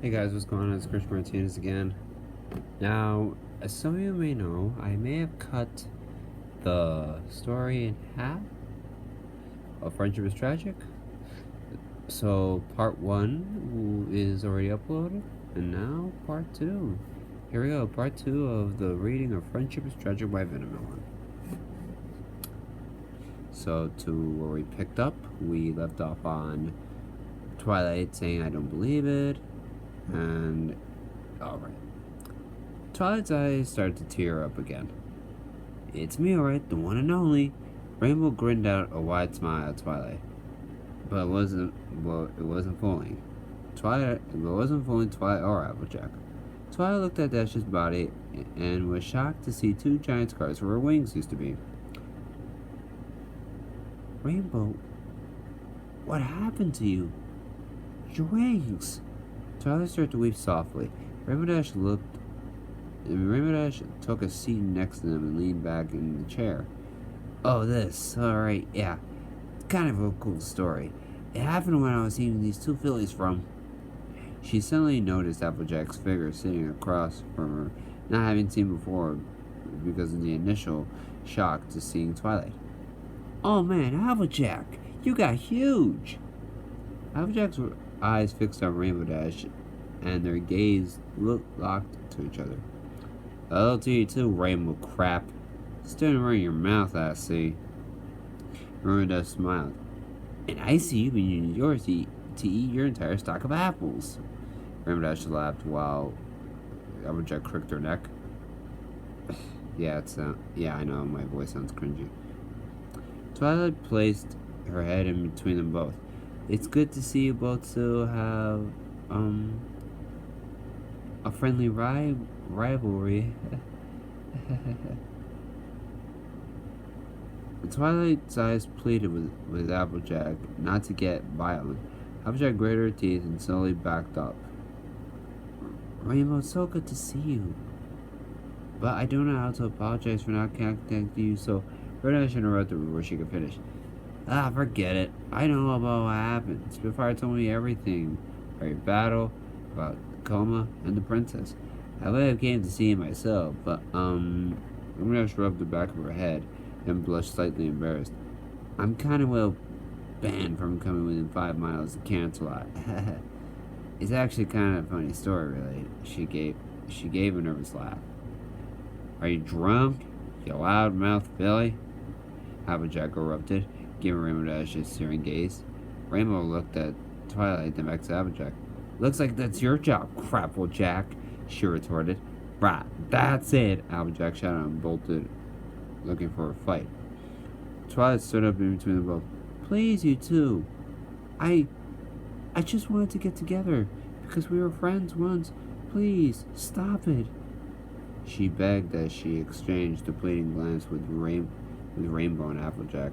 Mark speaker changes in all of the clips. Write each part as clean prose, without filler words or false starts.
Speaker 1: Hey guys, what's going on? It's Chris Martinez again. Now, as some of you may know, I may have cut the story in half of Friendship is Tragic. So, part 1 is already uploaded, and now part 2. Here we go, part 2 of the reading of Friendship is Tragic by Venom. So, to where we picked up, we left off on Twilight saying, "I don't believe it," and alright. Twilight's eyes started to tear up again. "It's me, alright, the one and only." Rainbow grinned out a wide smile at Twilight. But it wasn't fooling. Twilight or Applejack. Twilight looked at Dash's body and was shocked to see two giant scars where her wings used to be. "Rainbow, what happened to you? Your wings!" Twilight started to weep softly. Rainbow Dash took a seat next to them and leaned back in the chair. "Oh, this. Alright, yeah. It's kind of a cool story. It happened when I was eating these two fillies from..." She suddenly noticed Applejack's figure sitting across from her, not having seen before because of the initial shock to seeing Twilight. "Oh man, Applejack! You got huge!" Applejack's eyes fixed on Rainbow Dash, and their gaze locked to each other. "Hello to you too, Rainbow Crap. Still running your mouth, I see." Rainbow Dash smiled. "And I see you've been using yours to eat your entire stock of apples." Rainbow Dash laughed while Applejack crooked her neck. Yeah, I know, my voice sounds cringy. Twilight placed her head in between them both. "It's good to see you both still have, a friendly rivalry." Twilight's eyes pleaded with Applejack not to get violent. Applejack gritted her teeth and slowly backed up. "Rainbow, it's so good to see you. But I don't know how to apologize for not contacting you, so..." Verdash interrupted before she could finish. "Ah, forget it. I know about what happened. Spitfire told me everything about your battle, about the coma, and the princess. I would have came to see you myself, but, Verdash rubbed the back of her head and blushed slightly embarrassed. "I'm kind of well banned from coming within 5 miles of Canterlot." "It's actually kind of a funny story, really." She gave a nervous laugh. "Are you drunk, you loud-mouthed filly?" Applejack erupted, giving Rainbow Dash a searing gaze. Rainbow looked at Twilight, then back to Applejack. "Looks like that's your job, Crapplejack," she retorted. "Right, that's it," Applejack shouted and bolted, looking for a fight. Twilight stood up in between them both. "Please, you two. I just wanted to get together because we were friends once. Please, stop it," she begged as she exchanged a pleading glance with Rainbow and Applejack.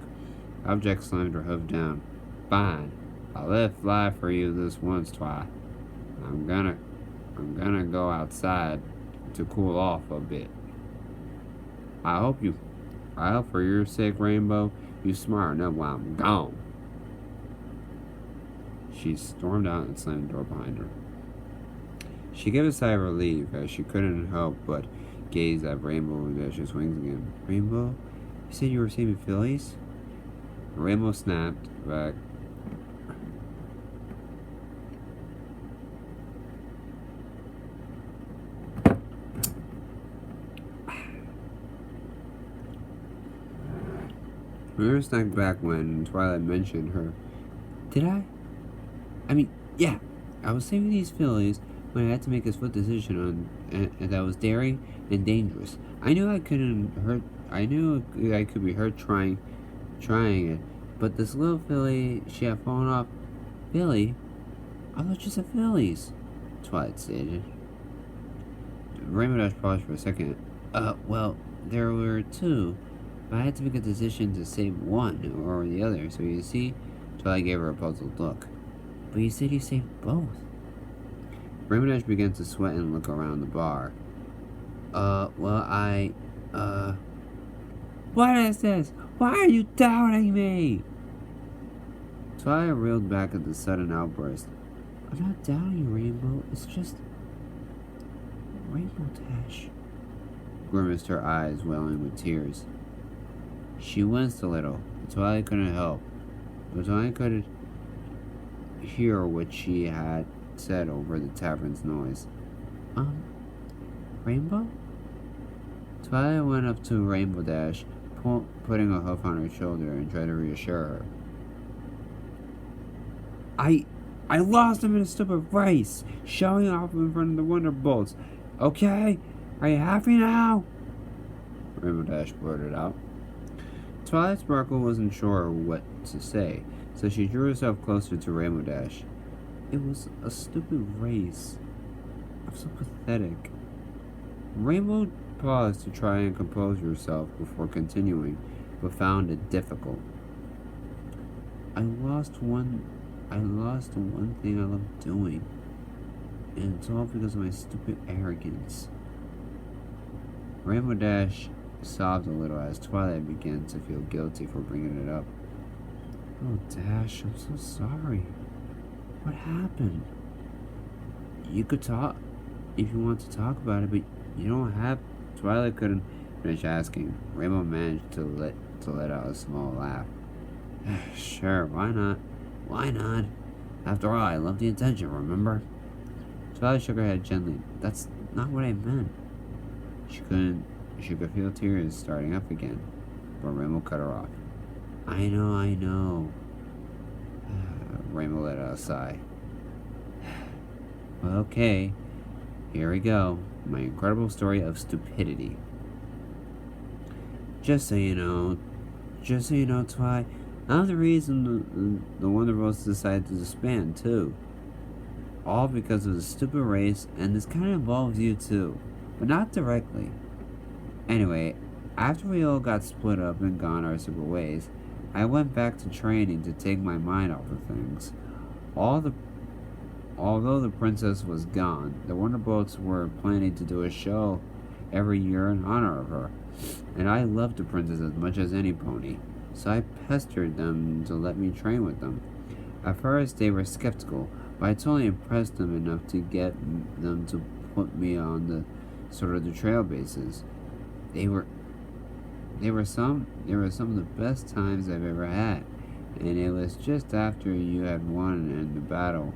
Speaker 1: Applejack slammed her hoof down. "Fine. I'll let it fly for you this once, Twi. I'm gonna go outside to cool off a bit. I hope for your sake, Rainbow, you smarten up while I'm gone." She stormed out and slammed the door behind her. She gave a sigh of relief as she couldn't help but gaze at Rainbow and Dash's wings again. "Rainbow, you said you were saving fillies?" Rainbow snapped back. Rainbow snapped back when Twilight mentioned her. "Did I? I mean, yeah, I was saving these fillies when I had to make a split decision and that was daring and dangerous. I knew I could be hurt trying it, but this little filly, she had fallen off." "Filly? I thought you said fillies," Twilight stated. Rainbow Dash paused for a second. Well, there were two, but I had to make a decision to save one or the other, so you see..." Twilight gave her a puzzled look. "But you said you saved both." Rainbow Dash began to sweat and look around the bar. What is this? Why are you doubting me?" Twilight reeled back at the sudden outburst. I'm not doubting you, Rainbow. It's just Rainbow Dash grimaced, her eyes welling with tears. She winced a little, but Twilight couldn't help. But Twilight could hear what she had said over the tavern's noise. Um, Rainbow? Twilight went up to Rainbow Dash, putting a hoof on her shoulder and tried to reassure her. I lost him in a stupid race, showing off in front of the Wonderbolts. Okay? Are you happy now? Rainbow Dash blurted out. Twilight Sparkle wasn't sure what to say, so she drew herself closer to Rainbow Dash. It was a stupid race. I'm so pathetic. Rainbow paused to try and compose herself before continuing, but found it difficult. I lost the one thing I love doing, and it's all because of my stupid arrogance. Rainbow Dash sobbed a little as Twilight began to feel guilty for bringing it up. Oh, Dash, I'm so sorry. What happened? You could talk if you want to talk about it, but you don't have. Twilight couldn't finish asking. Rainbow managed to let out a small laugh. Sure, why not? Why not? After all, I love the attention, remember? Twilight shook her head gently. That's not what I meant. She could feel tears starting up again, but Rainbow cut her off. I know. Rainbow let out a sigh. Well, okay, here we go. My incredible story of stupidity. Just so you know, Twilight, I'm the reason the Wonderbolts decided to disband, too. All because of the stupid race, and this kind of involves you, too. But not directly. Anyway, after we all got split up and gone our separate ways, I went back to training to take my mind off of things. Although the princess was gone, the Wonderbolts were planning to do a show every year in honor of her, and I loved the princess as much as any pony, so I pestered them to let me train with them. At first, they were skeptical, but I totally impressed them enough to get them to put me on the trail bases. They were some of the best times I've ever had, and it was just after you had won in the battle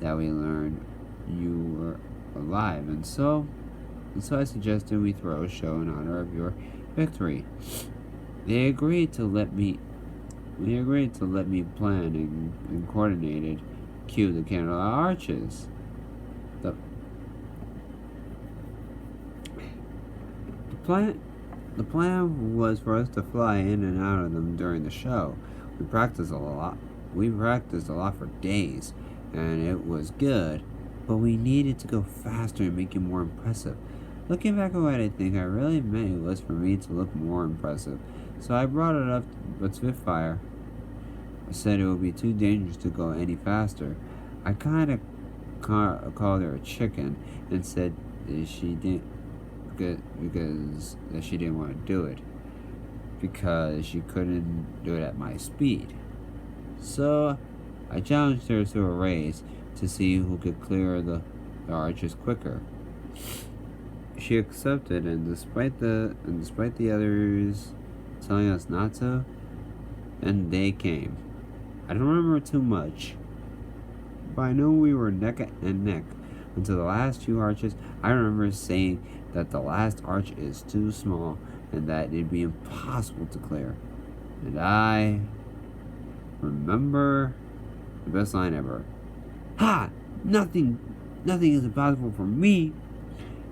Speaker 1: that we learned you were alive, and so I suggested we throw a show in honor of your victory. They agreed to let me plan and coordinated cue the Candlelight Arches. The plan was for us to fly in and out of them during the show. We practiced a lot for days, and it was good, but we needed to go faster and make it more impressive. Looking back at what I think I really meant it was for me to look more impressive, so I brought it up, but Spitfire said it would be too dangerous to go any faster. I kind of called her a chicken and said that she didn't because she didn't want to do it because she couldn't do it at my speed. So I challenged her to a race to see who could clear the arches quicker. She accepted, and despite the others telling us not to, and they came. I don't remember too much, but I know we were neck and neck until the last few arches. I remember saying that the last arch is too small and that it'd be impossible to clear. And I remember the best line ever. Ha! Nothing is impossible for me.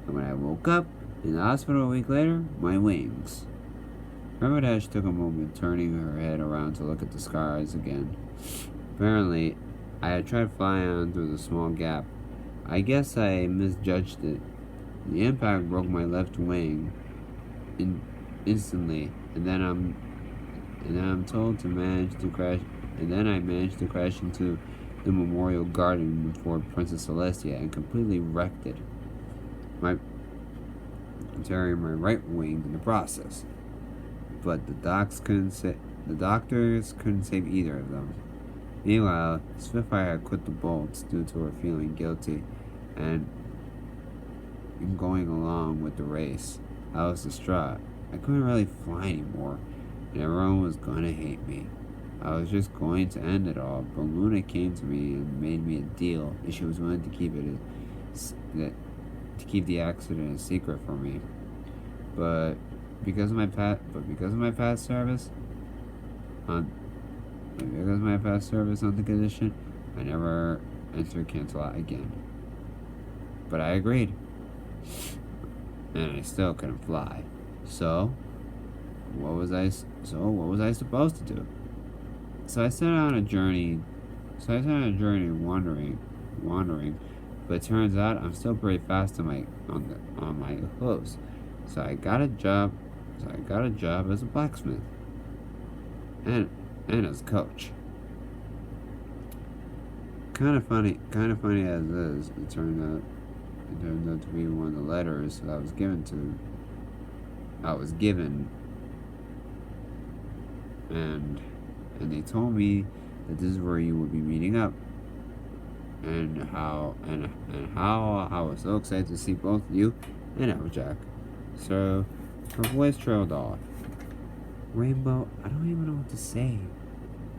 Speaker 1: And when I woke up in the hospital a week later, my wings. Rainbow Dash took a moment, turning her head around to look at the scars again. Apparently, I had tried flying on through the small gap. I guess I misjudged it. The impact broke my left wing instantly, and then I'm told to manage to crash. And then I managed to crash into the memorial garden before Princess Celestia and completely wrecked it. Tearing my right wing in the process. But the doctors couldn't save either of them. Meanwhile, Spitfire had quit the bolts due to her feeling guilty and going along with the race. I was distraught. I couldn't really fly anymore, and everyone was gonna hate me. I was just going to end it all, but Luna came to me and made me a deal that she was willing to keep the accident a secret from me. But because of my past service on the condition, I never entered Canterlot again. But I agreed, and I still couldn't fly. So what was I supposed to do? So I set out on a journey. Wandering, but it turns out I'm still pretty fast on my hooves. So I got a job as a blacksmith and as a coach. Kind of funny as it is. It turned out to be one of the letters that I was given, and they told me that this is where you would be meeting up, and how I was so excited to see both you and Applejack. So her voice trailed off. Rainbow, I don't even know what to say.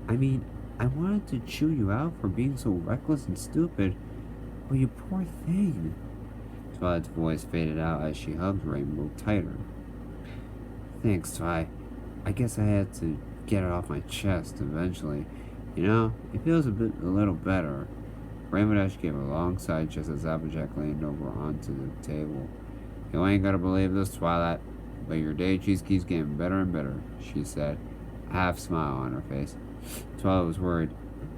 Speaker 1: I mean, I wanted to chew you out for being so reckless and stupid, but you poor thing. Twilight's voice faded out as she hugged Rainbow tighter. Thanks, Twi. I guess I had to get it off my chest eventually. You know, it feels a little better. Rainbow Dash gave a long sigh just as Applejack leaned over onto the table. You ain't gonna believe this, Twilight, but your day cheese keeps getting better and better, she said, a half smile on her face. Twilight was worried.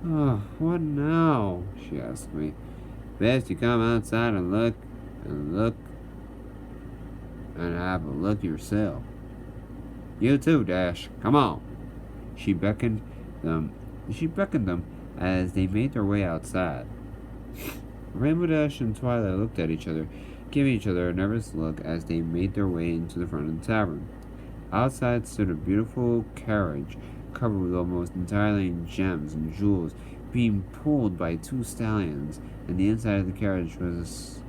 Speaker 1: Oh, what now? She asked me. Best you come outside and look, and have a look yourself. You too, Dash. Come on. She beckoned them as they made their way outside. Rainbow Dash and Twilight looked at each other, giving each other a nervous look as they made their way into the front of the tavern. Outside stood a beautiful carriage covered with almost entirely in gems and jewels, being pulled by two stallions, and the inside of the carriage was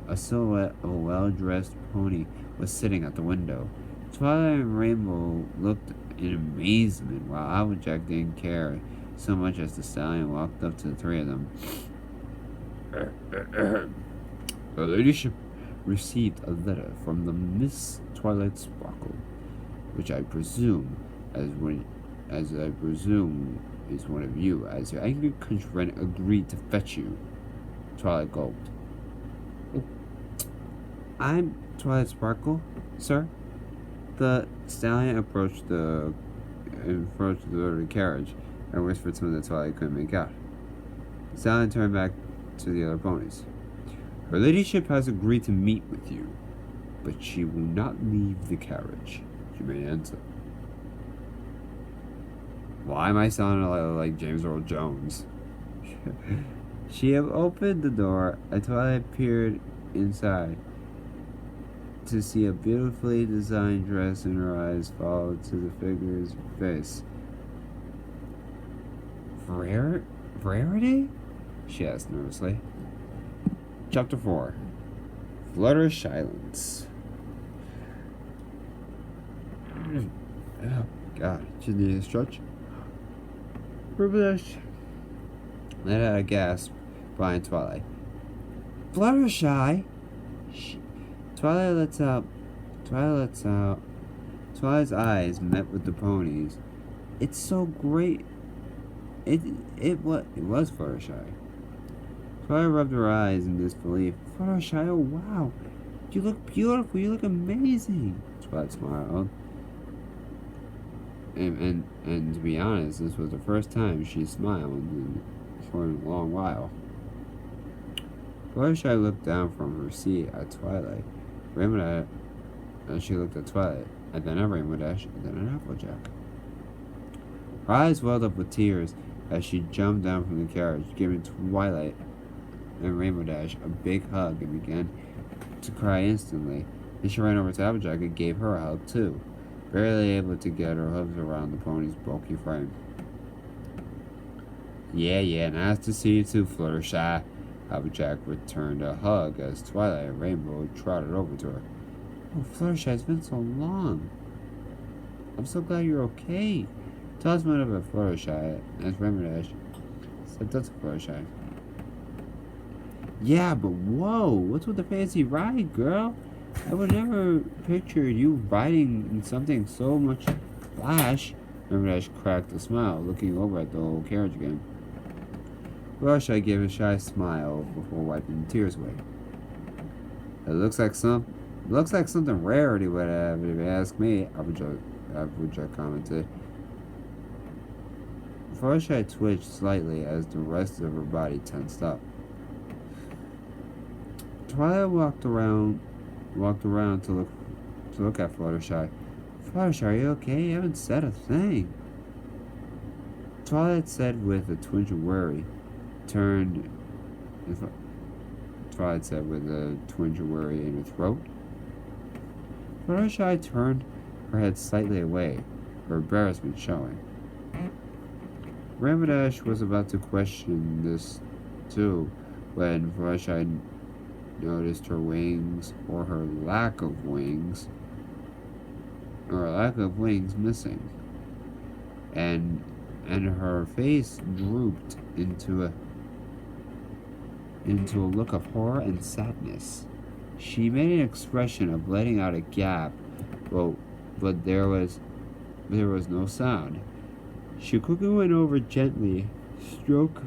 Speaker 1: a silhouette of a well-dressed pony was sitting at the window. Twilight and Rainbow looked in amazement, while Applejack didn't care so much as the stallion walked up to the three of them. Her ladyship received a letter from the Miss Twilight Sparkle, which I presume is one of you, as your angry countrymen agreed to fetch you. Twilight gulped. I'm Twilight Sparkle, sir. The stallion approached the door of the carriage and whispered something that Twilight couldn't make out. The stallion turned back to the other ponies. Her ladyship has agreed to meet with you, but she will not leave the carriage. She may enter. Why am I sounding like James Earl Jones? She had opened the door, and Twilight peered inside to see a beautifully designed dress, and her eyes followed to the figure's face. Rarity? She asked nervously. Chapter 4. Fluttershy Islands. Oh, God. Just need a stretch. Let out a gasp behind Twilight. Fluttershy? Twilight lets out. Twilight's eyes met with the ponies. It's so great. It was Fluttershy. Twilight rubbed her eyes in disbelief. Fluttershy, oh wow. You look beautiful. You look amazing. Twilight smiled. And to be honest, this was the first time she smiled for a long while. Fluttershy looked down from her seat at Twilight. Rainbow Dash, she looked at Twilight, and then at Rainbow Dash, and then at Applejack. Her eyes welled up with tears as she jumped down from the carriage, giving Twilight and Rainbow Dash a big hug and began to cry instantly. Then she ran over to Applejack and gave her a hug too, barely able to get her hooves around the pony's bulky frame. Yeah, nice to see you too, Fluttershy. Applejack returned a hug as Twilight and Rainbow trotted over to her. Oh, Fluttershy, it's been so long. I'm so glad you're okay. Tell us more about Fluttershy, as Rainbow Dash said that's Fluttershy. Yeah, but whoa, what's with the fancy ride, girl? I would never picture you riding in something so much flash. Rainbow Dash cracked a smile, looking over at the old carriage again. Fluttershy gave a shy smile before wiping the tears away. It looks like something rarity would have, if you ask me, Applejack commented. Fluttershy twitched slightly as the rest of her body tensed up. Twilight walked around to look at Fluttershy. Fluttershy, are you okay? You haven't said a thing. Twilight said with a twinge of worry, Twilight said with a twinge of worry in her throat. Fluttershy turned her head slightly away, her embarrassment showing. Rainbow Dash was about to question this too, when Fluttershy noticed her wings, or her lack of wings missing, and her face drooped into a look of horror and sadness. She made an expression of letting out a gasp, but there was no sound. She quickly went over to gently stroke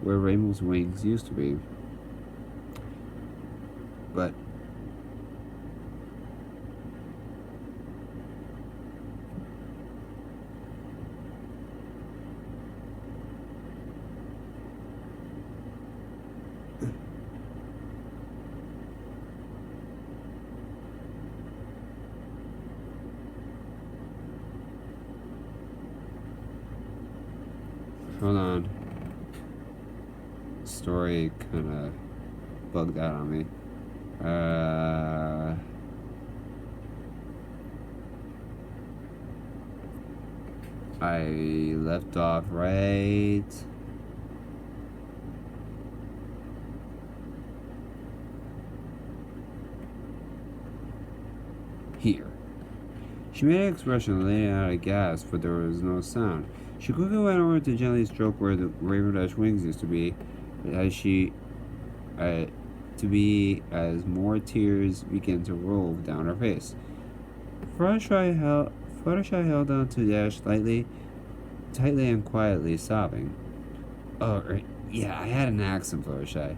Speaker 1: where Rainbow's wings used to be. But hold on. Story kind of bugged out on me. I left off right here. She made an expression letting out a gasp, but there was no sound. She quickly went over to gently stroke where the Rainbow Dash wings used to be, as more tears began to roll down her face. Fluttershy held on to Dash tightly and quietly, sobbing. Oh, yeah, I had an accident, Fluttershy.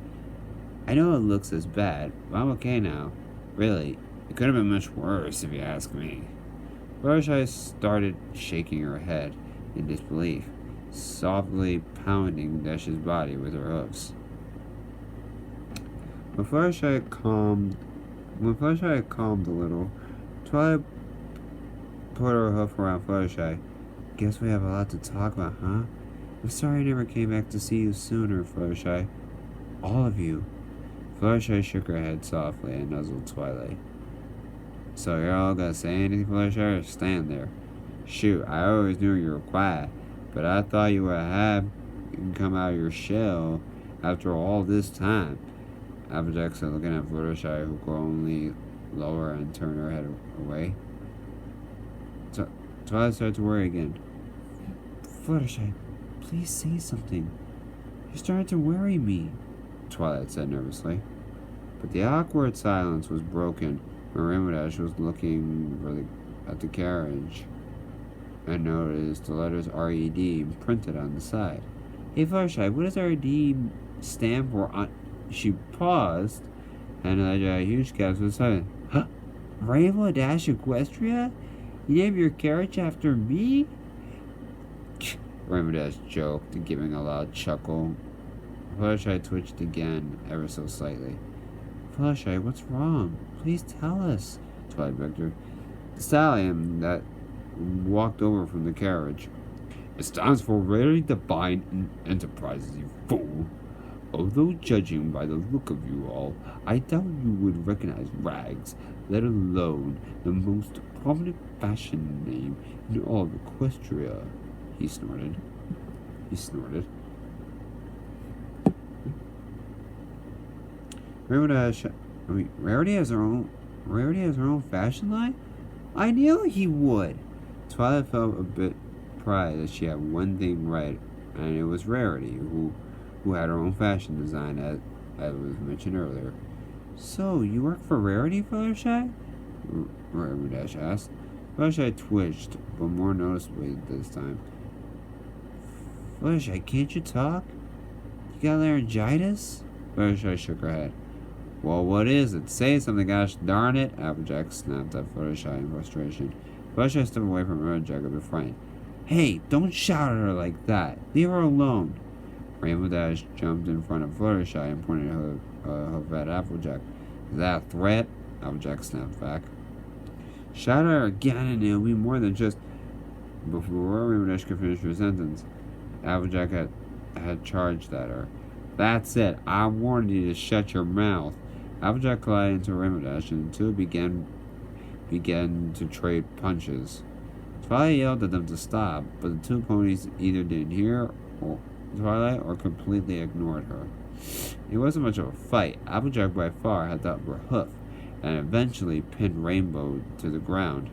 Speaker 1: I know it looks as bad, but I'm okay now. Really, it could have been much worse, if you ask me. Fluttershy started shaking her head in disbelief, softly pounding Dash's body with her hoofs. When Fluttershy had calmed a little, Twilight put her hoof around Fluttershy. Guess we have a lot to talk about, huh? I'm sorry I never came back to see you sooner, Fluttershy. All of you. Fluttershy shook her head softly and nuzzled Twilight. So you're all gonna say anything, Fluttershy, or stand there? Shoot, I always knew you were quiet, but I thought you would have come out of your shell after all this time. Applejack said, looking at Fluttershy, who could only lower and turn her head away. Twilight started to worry again. Fluttershy, please say something. You're starting to worry me, Twilight said nervously. But the awkward silence was broken when Rainbow Dash was looking at the carriage and noticed the letters R.E.D. printed on the side. Hey Fluttershy, what does R.E.D. stand for? She paused and a huge gasp was sudden. Huh? Rainbow Dash Equestria? You named your carriage after me? Rainbow Dash joked, giving a loud chuckle. Fluttershy twitched again, ever so slightly. Fluttershy, what's wrong? Please tell us, Twilight begged her. The stallion that walked over from the carriage. It stands for Rarely Divine Enterprises, you fool. Although judging by the look of you all, I doubt you would recognize Rags, let alone the most prominent fashion name in all of Equestria. He snorted. He snorted. Rarity has her own fashion line? I knew he would. Twilight felt a bit pride that she had one thing right, and it was Rarity, who had her own fashion design, as was mentioned earlier. So, you work for Rarity, Fluttershy? Rainbow asked. Fluttershy twitched, but more noticeably this time. Fluttershy, can't you talk? You got laryngitis? Fluttershy shook her head. Well, what is it? Say something, gosh darn it! Applejack snapped at Fluttershy in frustration. Fluttershy stepped away from Applejack a bit frightened. Hey, don't shout at her like that. Leave her alone. Rainbow Dash jumped in front of Fluttershy and pointed her hoof at Applejack. Is that a threat? Applejack snapped back. Shout at her again and it'll be more than just... Before Rainbow Dash could finish her sentence, Applejack had charged at her. That's it. I warned you to shut your mouth. Applejack collided into Rainbow Dash and the two began to trade punches. Twilight yelled at them to stop, but the two ponies either didn't hear Twilight or completely ignored her. It wasn't much of a fight. Applejack by far had the upper hoof and eventually pinned Rainbow to the ground.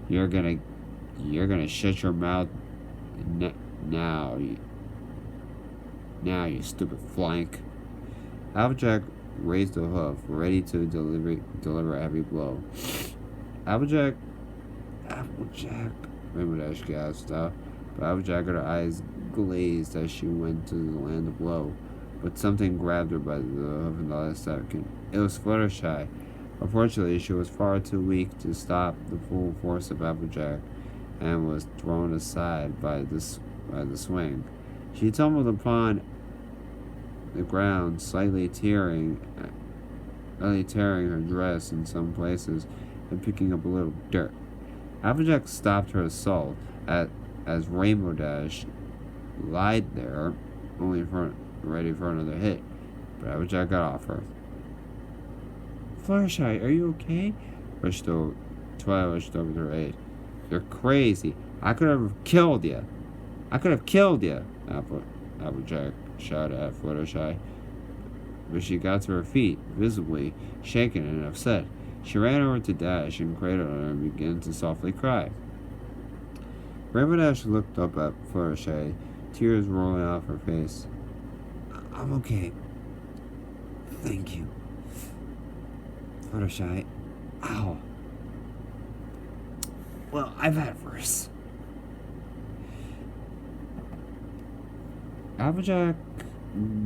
Speaker 1: You're gonna shut your mouth now, you stupid flank. Applejack raised a hoof, ready to deliver a heavy blow. Applejack, Rainbow Dash gasped out, but Applejack had her eyes glazed as she went to land the blow. But something grabbed her by the hoof in the last second. It was Fluttershy. Unfortunately, she was far too weak to stop the full force of Applejack, and was thrown aside by the swing. She tumbled upon the ground, slightly tearing her dress in some places and picking up a little dirt. Applejack stopped her assault as Rainbow Dash lied there, ready for another hit, but Applejack got off her. Fluttershy, are you okay? Twilight rushed over to her aid. You're crazy. I could have killed you. Applejack shouted at Fluttershy. But she got to her feet, visibly shaken and upset. She ran over to Dash and cradled her and began to softly cry. Rainbow Dash looked up at Fluttershy, tears rolling off her face. I'm okay. Thank you. Fluttershy. Ow. Well, I've had worse. Applejack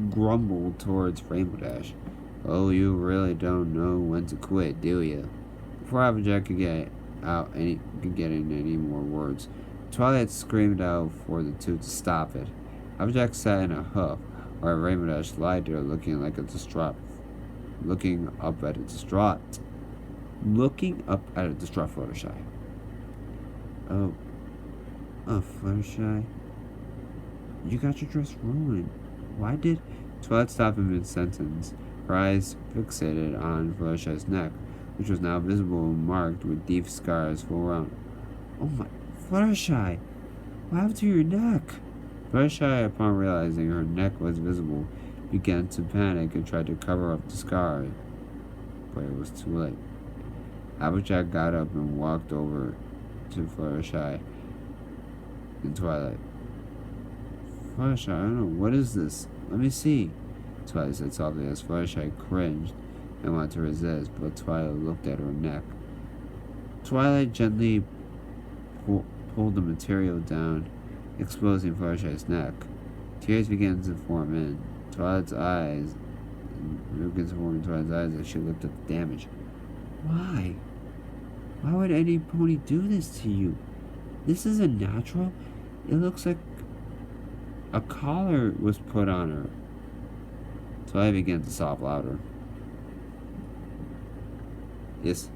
Speaker 1: grumbled towards Rainbow Dash. Oh, you really don't know when to quit, do you? Before Applejack could get in any more words, Twilight screamed out for the two to stop it. Applejack sat in a hoof, while Rainbow Dash lied there looking up at a distraught Fluttershy. Oh, Fluttershy, you got your dress ruined. Why did... Twilight stopped in mid-sentence, her eyes fixated on Fluttershy's neck, which was now visible and marked with deep scars full around. Oh my... Fluttershy, what happened to your neck? Fluttershy, upon realizing her neck was visible, began to panic and tried to cover up the scar, but it was too late. Applejack got up and walked over to Fluttershy and Twilight. Fluttershy, I don't know, what is this? Let me see, Twilight said softly as Fluttershy cringed and wanted to resist, but Twilight looked at her neck. Twilight gently pulled the material down, exposing Fluttershy's neck. Tears began to form in Twilight's eyes as she looked at the damage. Why? Why would any pony do this to you? This isn't natural. It looks like a collar was put on her. Twilight began to sob louder. This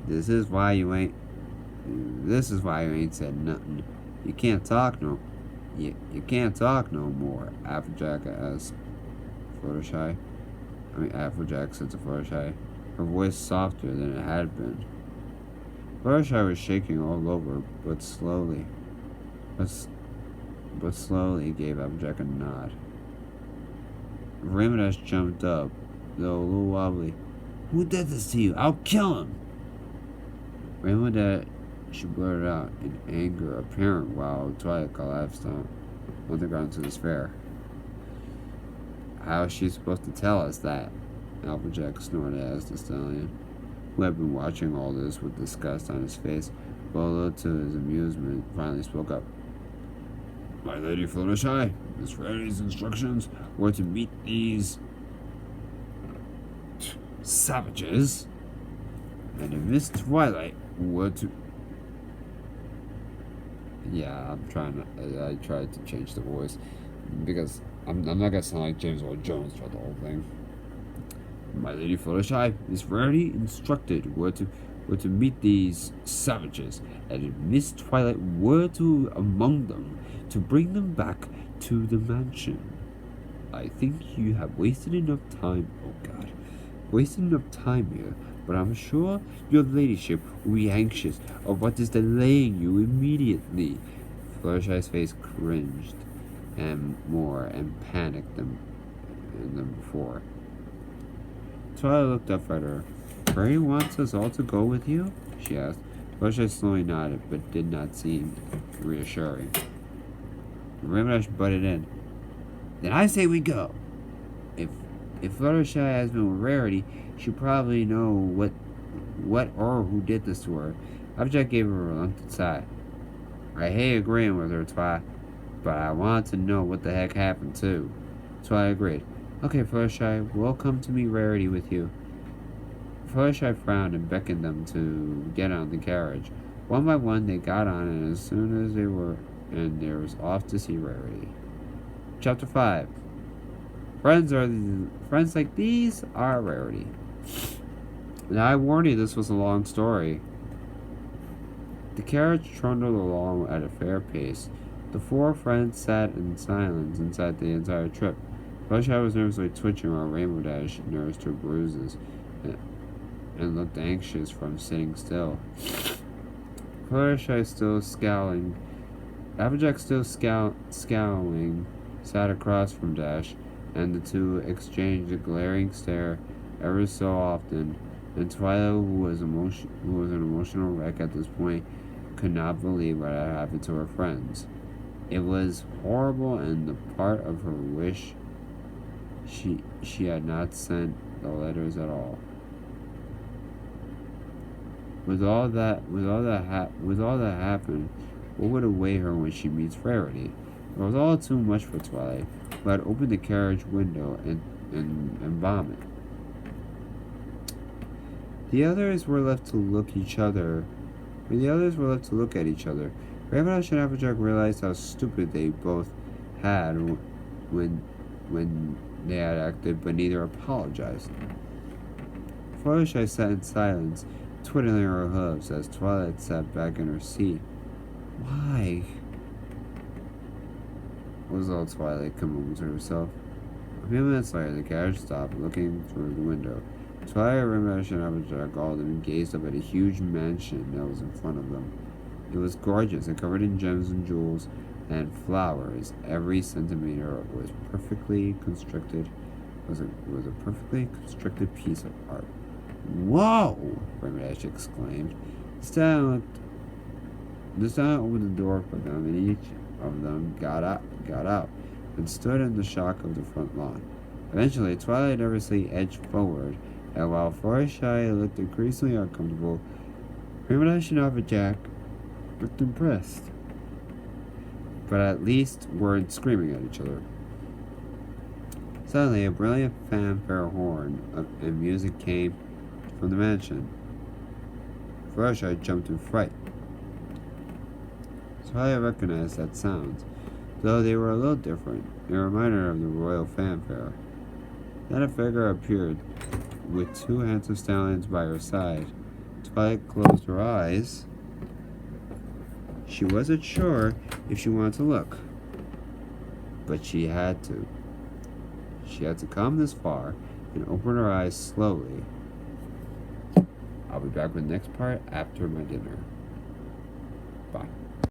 Speaker 1: is why you ain't said nothing. You can't talk no more, Applejack asked Fluttershy. Applejack said to Fluttershy, her voice softer than it had been. Fluttershy was shaking all over, but slowly, but slowly gave Applejack a nod. Rainbow Dash jumped up, though a little wobbly. Who did this to you? I'll kill him! Rainbow Dash blurted out in anger apparent while Twilight collapsed on the ground to despair. How is she supposed to tell us that? Applejack snorted as the stallion, who had been watching all this with disgust on his face, but a little to his amusement, finally spoke up. My Lady Fluttershy, Miss Rarity's instructions were to meet these savages, and if Miss Twilight were to... Yeah, I tried to change the voice, because I'm not gonna sound like James Earl Jones throughout the whole thing. My Lady Fluttershy, Miss Rarity instructed were to meet these savages, and if Miss Twilight were to among them, to bring them back to the mansion. I think you have wasted enough time. Oh God, wasted enough time here. But I'm sure your ladyship will be anxious of what is delaying you immediately. Fluttershy's face cringed and more and panicked than before. Twilight looked up at her. Fairy wants us all to go with you? She asked. Fluttershy slowly nodded, but did not seem reassuring. Rainbow Dash butted in. Then I say we go. If Fluttershy has been with Rarity, she probably know what or who did this to her. Applejack gave her a reluctant sigh. I hate agreeing with her, Twilight, but I want to know what the heck happened too. Twilight agreed. Okay, Fluttershy, we'll come to meet Rarity with you. Fluttershy frowned and beckoned them to get on the carriage. One by one, they got on, and as soon as they were was off to see Rarity. Chapter 5. Friends like these are Rarity. Now, I warned you this was a long story. The carriage trundled along at a fair pace. The four friends sat in silence inside the entire trip. Fluttershy was nervously twitching while Rainbow Dash nursed her bruises and looked anxious from sitting still. Fluttershy still scowling. Applejack still scowling sat across from Dash, and the two exchanged a glaring stare ever so often, and Twilight, who was an emotional wreck at this point, could not believe what had happened to her friends. It was horrible, and the part of her wish she had not sent the letters at all. With all that happened, what would await her when she meets Rarity? It was all too much for Twilight, who had opened the carriage window and vomit. The others were left to look at each other. Rainbow Dash and Applejack realized how stupid they both had when they had acted, but neither apologized. Fluttershy sat in silence, twiddling her hooves as Twilight sat back in her seat. Why? Was all Twilight coming to herself. A few minutes later, the carriage stopped, looking through the window. Twilight, Rainbow Dash, and Applejack all of them gazed up at a huge mansion that was in front of them. It was gorgeous and covered in gems and jewels and flowers. Every centimeter was perfectly constructed. Was a perfectly constructed piece of art. Whoa! Rainbow Dash exclaimed. The stallion opened the door for them, and each of them got out, and stood in the shock of the front lawn. Eventually, Twilight nervously edged forward, and while Fluttershy looked increasingly uncomfortable, Rainbow Dash and Applejack looked impressed, but at least weren't screaming at each other. Suddenly, a brilliant fanfare horn and music came from the mansion. Fluttershy jumped in fright. Twilight recognized that sound, though they were a little different. They reminded her of the royal fanfare. Then a figure appeared, with two handsome stallions by her side. Twilight closed her eyes. She wasn't sure if she wanted to look, but she had to. She had to come this far, and open her eyes slowly. I'll be back with the next part after my dinner. Bye.